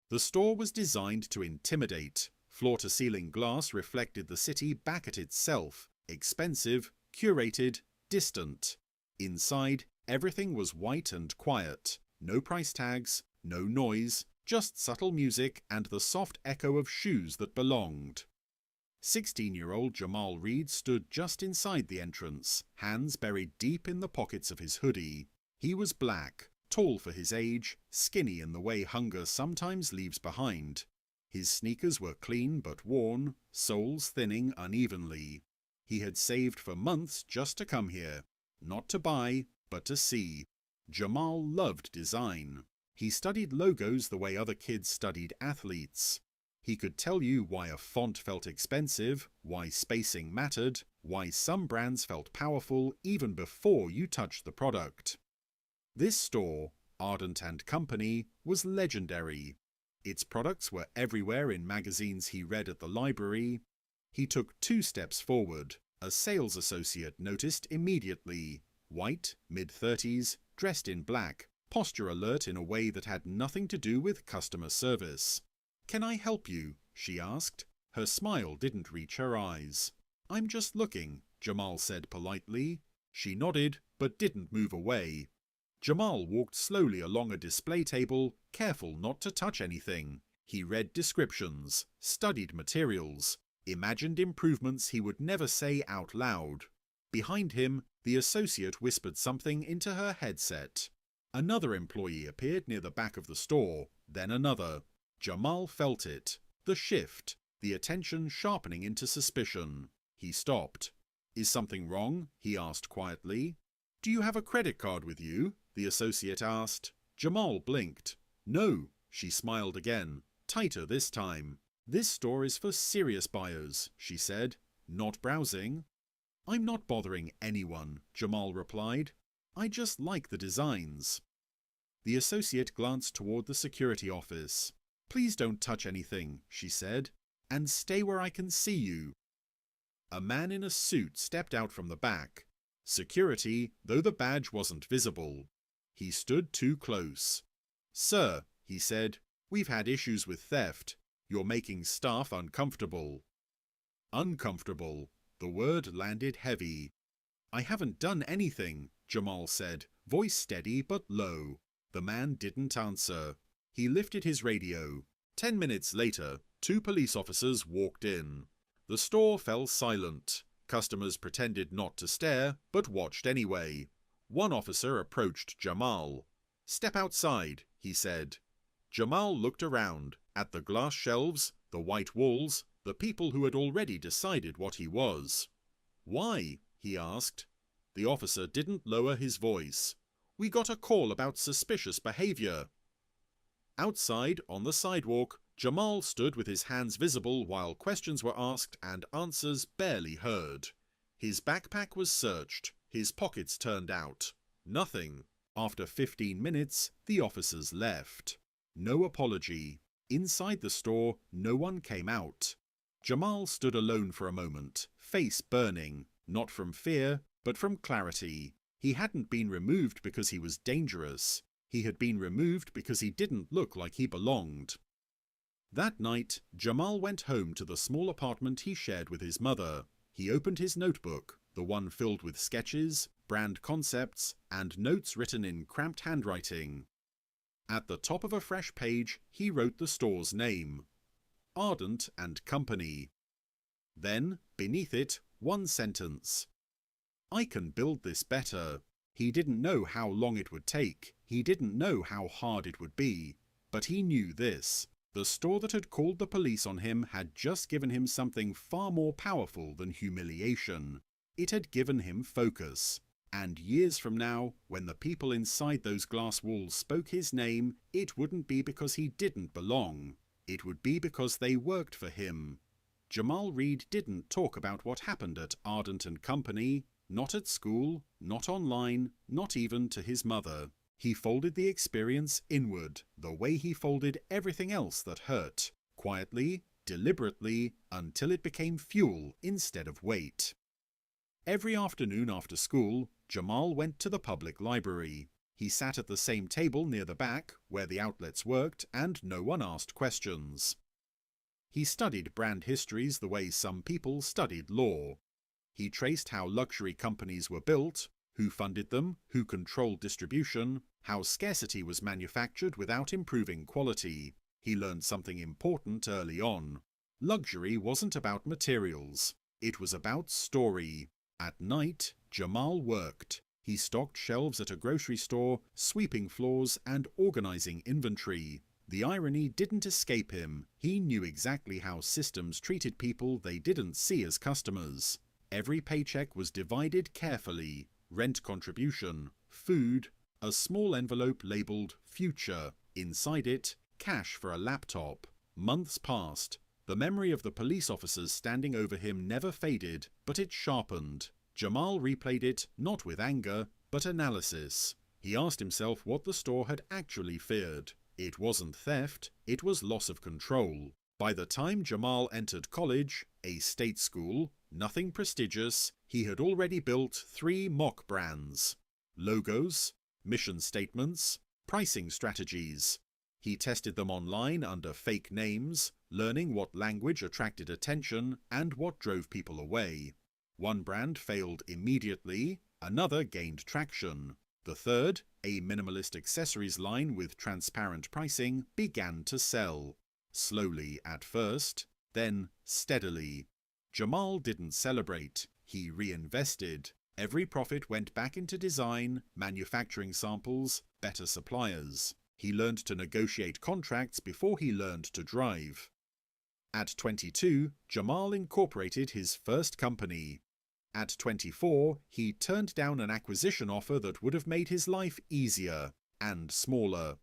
The store was designed to intimidate. Floor-to-ceiling glass reflected the city back at itself, expensive, curated, distant. Inside, everything was white and quiet. No price tags, no noise, just subtle music and the soft echo of shoes that belonged. 16-year-old Jamal Reed stood just inside the entrance, hands buried deep in the pockets of his hoodie. He was black, tall for his age, skinny in the way hunger sometimes leaves behind. His sneakers were clean but worn, soles thinning unevenly. He had saved for months just to come here, not to buy, but to see. Jamal loved design. He studied logos the way other kids studied athletes. He could tell you why a font felt expensive, why spacing mattered, why some brands felt powerful even before you touched the product. This store, Ardent & Company, was legendary. Its products were everywhere in magazines he read at the library. He took 2 steps forward. A sales associate noticed immediately. White, mid-30s, dressed in black, posture alert in a way that had nothing to do with customer service. "Can I help you?" she asked. Her smile didn't reach her eyes. "I'm just looking," Jamal said politely. She nodded, but didn't move away. Jamal walked slowly along a display table, careful not to touch anything. He read descriptions, studied materials, imagined improvements he would never say out loud. Behind him, the associate whispered something into her headset. Another employee appeared near the back of the store, then another. Jamal felt it. The shift, the attention sharpening into suspicion. He stopped. "Is something wrong?" he asked quietly. "Do you have a credit card with you?" the associate asked. Jamal blinked. "No," she smiled again, tighter this time. "This store is for serious buyers," she said, "not browsing." "I'm not bothering anyone," Jamal replied. "I just like the designs." The associate glanced toward the security office. "Please don't touch anything," she said, "and stay where I can see you." A man in a suit stepped out from the back. Security, though the badge wasn't visible. He stood too close. "Sir," he said, "we've had issues with theft. You're making staff uncomfortable." Uncomfortable. The word landed heavy. "I haven't done anything," Jamal said, voice steady but low. The man didn't answer. He lifted his radio. 10 minutes later, 2 police officers walked in. The store fell silent. Customers pretended not to stare, but watched anyway. One officer approached Jamal. "Step outside," he said. Jamal looked around, at the glass shelves, the white walls, the people who had already decided what he was. "Why?" he asked. The officer didn't lower his voice. "We got a call about suspicious behavior." Outside, on the sidewalk, Jamal stood with his hands visible while questions were asked and answers barely heard. His backpack was searched, his pockets turned out. Nothing. After 15 minutes, the officers left. No apology. Inside the store, no one came out. Jamal stood alone for a moment, face burning, not from fear, but from clarity. He hadn't been removed because he was dangerous. He had been removed because he didn't look like he belonged. That night, Jamal went home to the small apartment he shared with his mother. He opened his notebook, the one filled with sketches, brand concepts, and notes written in cramped handwriting. At the top of a fresh page, he wrote the store's name, Ardent & Company. Then, beneath it, one sentence. "I can build this better." He didn't know how long it would take. He didn't know how hard it would be. But he knew this. The store that had called the police on him had just given him something far more powerful than humiliation. It had given him focus. And years from now, when the people inside those glass walls spoke his name, it wouldn't be because he didn't belong. It would be because they worked for him. Jamal Reed didn't talk about what happened at Ardent & Company. Not at school, not online, not even to his mother. He folded the experience inward, the way he folded everything else that hurt, quietly, deliberately, until it became fuel instead of weight. Every afternoon after school, Jamal went to the public library. He sat at the same table near the back, where the outlets worked, and no one asked questions. He studied brand histories the way some people studied law. He traced how luxury companies were built, who funded them, who controlled distribution, how scarcity was manufactured without improving quality. He learned something important early on. Luxury wasn't about materials. It was about story. At night, Jamal worked. He stocked shelves at a grocery store, sweeping floors and organizing inventory. The irony didn't escape him. He knew exactly how systems treated people they didn't see as customers. Every paycheck was divided carefully. Rent contribution, food, a small envelope labelled Future. Inside it, cash for a laptop. Months passed. The memory of the police officers standing over him never faded, but it sharpened. Jamal replayed it not with anger, but analysis. He asked himself what the store had actually feared. It wasn't theft, it was loss of control. By the time Jamal entered college, a state school, nothing prestigious, he had already built 3 mock brands. Logos, mission statements, pricing strategies. He tested them online under fake names, learning what language attracted attention and what drove people away. One brand failed immediately, another gained traction. The third, a minimalist accessories line with transparent pricing, began to sell. Slowly at first, then steadily. Jamal didn't celebrate, he reinvested. Every profit went back into design, manufacturing samples, better suppliers. He learned to negotiate contracts before he learned to drive. At 22, Jamal incorporated his first company. At 24, he turned down an acquisition offer that would have made his life easier and smaller.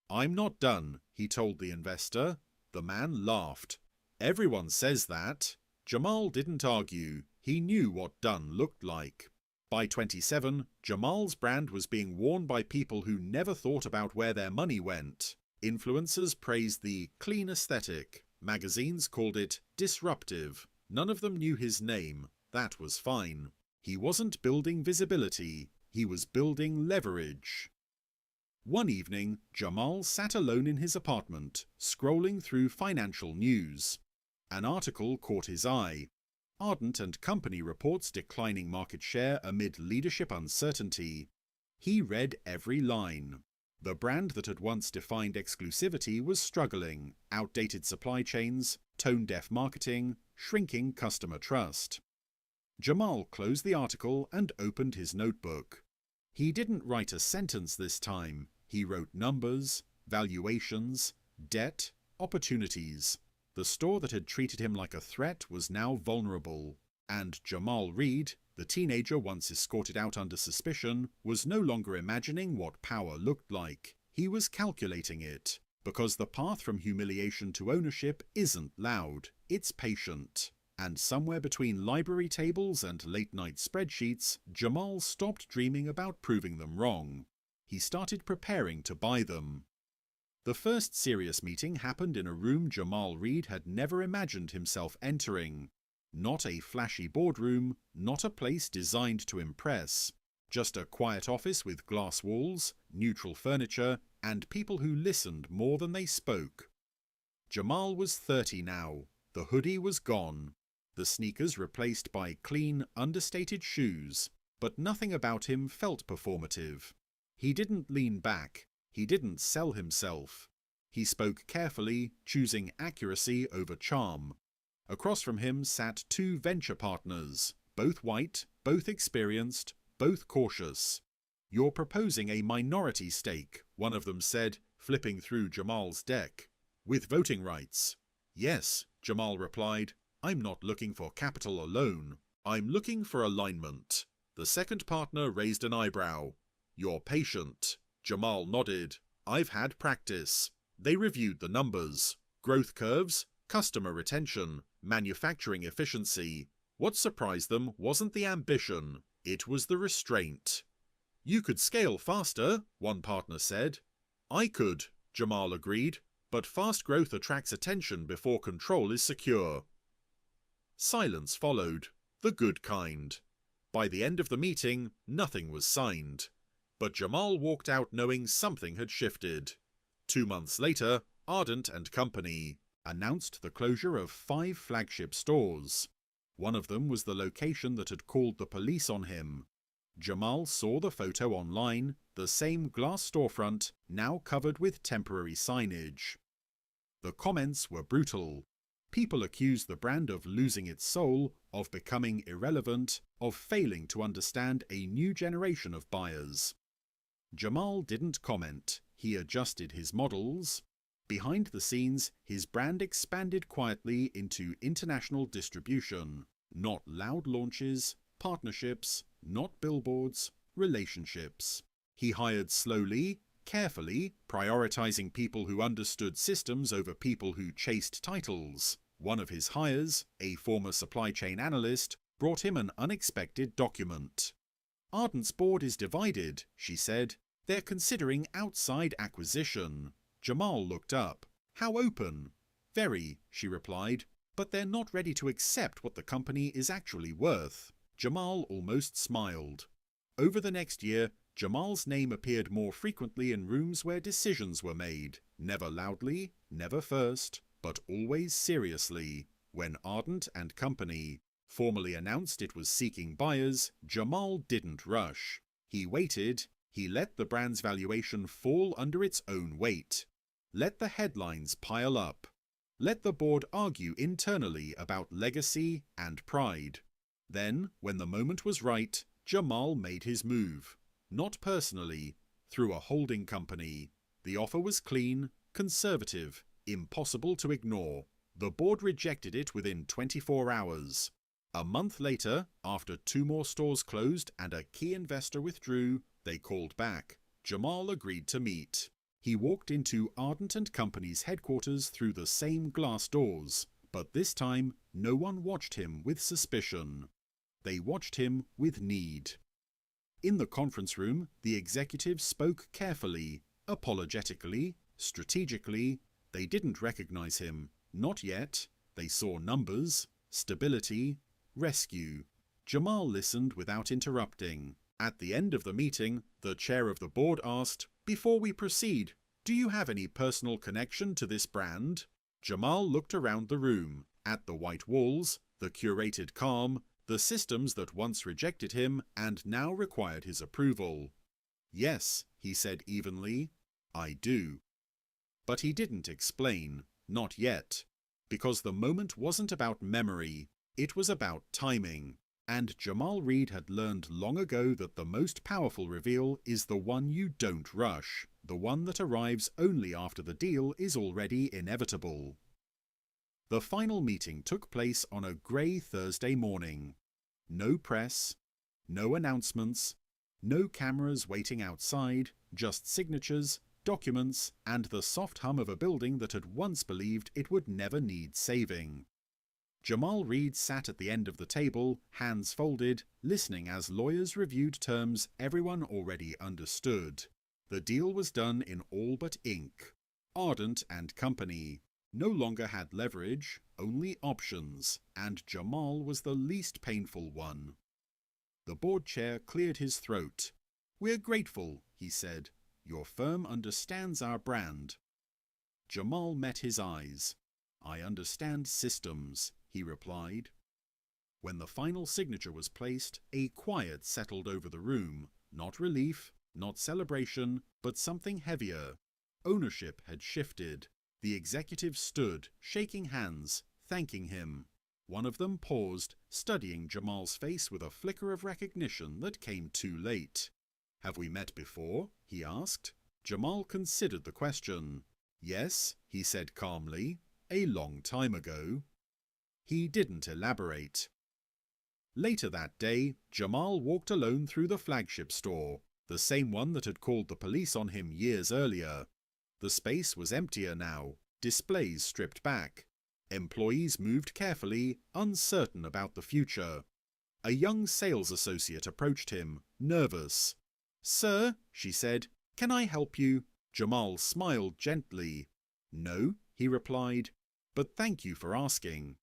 "I'm not done," he told the investor. The man laughed. "Everyone says that." Jamal didn't argue. He knew what done looked like. By 27, Jamal's brand was being worn by people who never thought about where their money went. Influencers praised the clean aesthetic. Magazines called it disruptive. None of them knew his name. That was fine. He wasn't building visibility. He was building leverage. One evening, Jamal sat alone in his apartment, scrolling through financial news. An article caught his eye. Ardent & Company reports declining market share amid leadership uncertainty. He read every line. The brand that had once defined exclusivity was struggling. Outdated supply chains, tone-deaf marketing, shrinking customer trust. Jamal closed the article and opened his notebook. He didn't write a sentence this time. He wrote numbers, valuations, debt, opportunities. The store that had treated him like a threat was now vulnerable. And Jamal Reed, the teenager once escorted out under suspicion, was no longer imagining what power looked like. He was calculating it. Because the path from humiliation to ownership isn't loud, it's patient. And somewhere between library tables and late-night spreadsheets, Jamal stopped dreaming about proving them wrong. He started preparing to buy them. The first serious meeting happened in a room Jamal Reed had never imagined himself entering. Not a flashy boardroom, not a place designed to impress. Just a quiet office with glass walls, neutral furniture, and people who listened more than they spoke. Jamal was 30 now. The hoodie was gone. The sneakers replaced by clean, understated shoes. But nothing about him felt performative. He didn't lean back. He didn't sell himself. He spoke carefully, choosing accuracy over charm. Across from him sat 2 venture partners, both white, both experienced, both cautious. "You're proposing a minority stake," one of them said, flipping through Jamal's deck. "With voting rights." "Yes," Jamal replied. "I'm not looking for capital alone. I'm looking for alignment." The second partner raised an eyebrow. "You're patient." Jamal nodded. "I've had practice." They reviewed the numbers. Growth curves, customer retention, manufacturing efficiency. What surprised them wasn't the ambition, it was the restraint. "You could scale faster," one partner said. "I could," Jamal agreed, "but fast growth attracts attention before control is secure." Silence followed, the good kind. By the end of the meeting, nothing was signed. But Jamal walked out knowing something had shifted. 2 months later, Ardent and Company announced the closure of 5 flagship stores. One of them was the location that had called the police on him. Jamal saw the photo online, the same glass storefront, now covered with temporary signage. The comments were brutal. People accused the brand of losing its soul, of becoming irrelevant, of failing to understand a new generation of buyers. Jamal didn't comment. He adjusted his models. Behind the scenes, his brand expanded quietly into international distribution. Not loud launches, partnerships, not billboards, relationships. He hired slowly, carefully, prioritizing people who understood systems over people who chased titles. One of his hires, a former supply chain analyst, brought him an unexpected document. Ardent's board is divided, she said. They're considering outside acquisition. Jamal looked up. How open? Very, she replied, but they're not ready to accept what the company is actually worth. Jamal almost smiled. Over the next year, Jamal's name appeared more frequently in rooms where decisions were made, never loudly, never first, but always seriously. When Ardent and Company formally announced it was seeking buyers, Jamal didn't rush. He waited. He let the brand's valuation fall under its own weight. Let the headlines pile up. Let the board argue internally about legacy and pride. Then, when the moment was right, Jamal made his move. Not personally, through a holding company. The offer was clean, conservative, impossible to ignore. The board rejected it within 24 hours. A month later, after 2 more stores closed and a key investor withdrew, they called back. Jamal agreed to meet. He walked into Ardent and Company's headquarters through the same glass doors, but this time no one watched him with suspicion. They watched him with need. In the conference room, the executives spoke carefully, apologetically, strategically. They didn't recognize him. Not yet. They saw numbers, stability, rescue. Jamal listened without interrupting. At the end of the meeting, the chair of the board asked, "Before we proceed, do you have any personal connection to this brand?" Jamal looked around the room, at the white walls, the curated calm, the systems that once rejected him and now required his approval. "Yes," he said evenly, "I do." But he didn't explain, not yet, because the moment wasn't about memory, it was about timing. And Jamal Reed had learned long ago that the most powerful reveal is the one you don't rush, the one that arrives only after the deal is already inevitable. The final meeting took place on a grey Thursday morning. No press, no announcements, no cameras waiting outside, just signatures, documents, and the soft hum of a building that had once believed it would never need saving. Jamal Reed sat at the end of the table, hands folded, listening as lawyers reviewed terms everyone already understood. The deal was done in all but ink. Ardent and Company no longer had leverage, only options, and Jamal was the least painful one. The board chair cleared his throat. "We're grateful," he said. "Your firm understands our brand." Jamal met his eyes. "I understand systems," he replied. When the final signature was placed, a quiet settled over the room. Not relief, not celebration, but something heavier. Ownership had shifted. The executives stood, shaking hands, thanking him. One of them paused, studying Jamal's face with a flicker of recognition that came too late. "Have we met before?" he asked. Jamal considered the question. "Yes," he said calmly, "a long time ago." He didn't elaborate. Later that day, Jamal walked alone through the flagship store, the same one that had called the police on him years earlier. The space was emptier now, displays stripped back. Employees moved carefully, uncertain about the future. A young sales associate approached him, nervous. "Sir," she said, "can I help you?" Jamal smiled gently. "No," he replied, "but thank you for asking."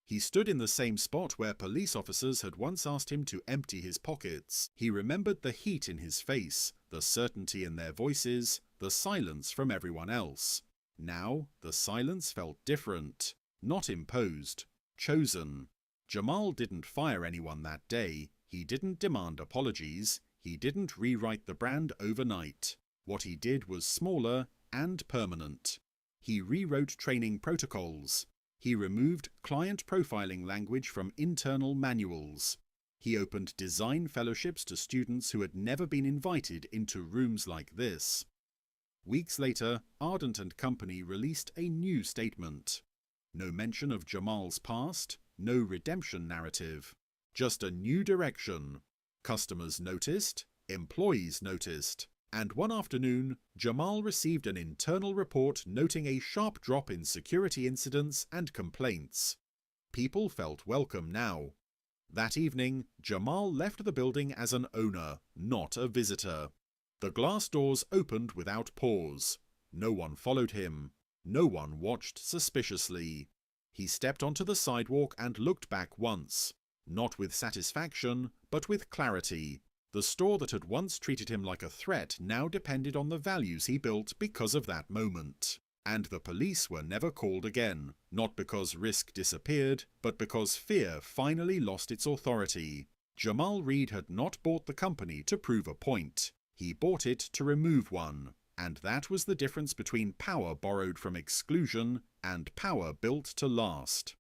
He stood in the same spot where police officers had once asked him to empty his pockets. He remembered the heat in his face, the certainty in their voices, the silence from everyone else. Now, the silence felt different. Not imposed. Chosen. Jamal didn't fire anyone that day. He didn't demand apologies. He didn't rewrite the brand overnight. What he did was smaller and permanent. He rewrote training protocols. He removed client profiling language from internal manuals. He opened design fellowships to students who had never been invited into rooms like this. Weeks later, Ardent & Company released a new statement. No mention of Jamal's past, no redemption narrative. Just a new direction. Customers noticed, employees noticed, and one afternoon, Jamal received an internal report noting a sharp drop in security incidents and complaints. People felt welcome now. That evening, Jamal left the building as an owner, not a visitor. The glass doors opened without pause. No one followed him. No one watched suspiciously. He stepped onto the sidewalk and looked back once. Not with satisfaction, but with clarity. The store that had once treated him like a threat now depended on the values he built because of that moment. And the police were never called again, not because risk disappeared, but because fear finally lost its authority. Jamal Reed had not bought the company to prove a point. He bought it to remove one. And that was the difference between power borrowed from exclusion and power built to last.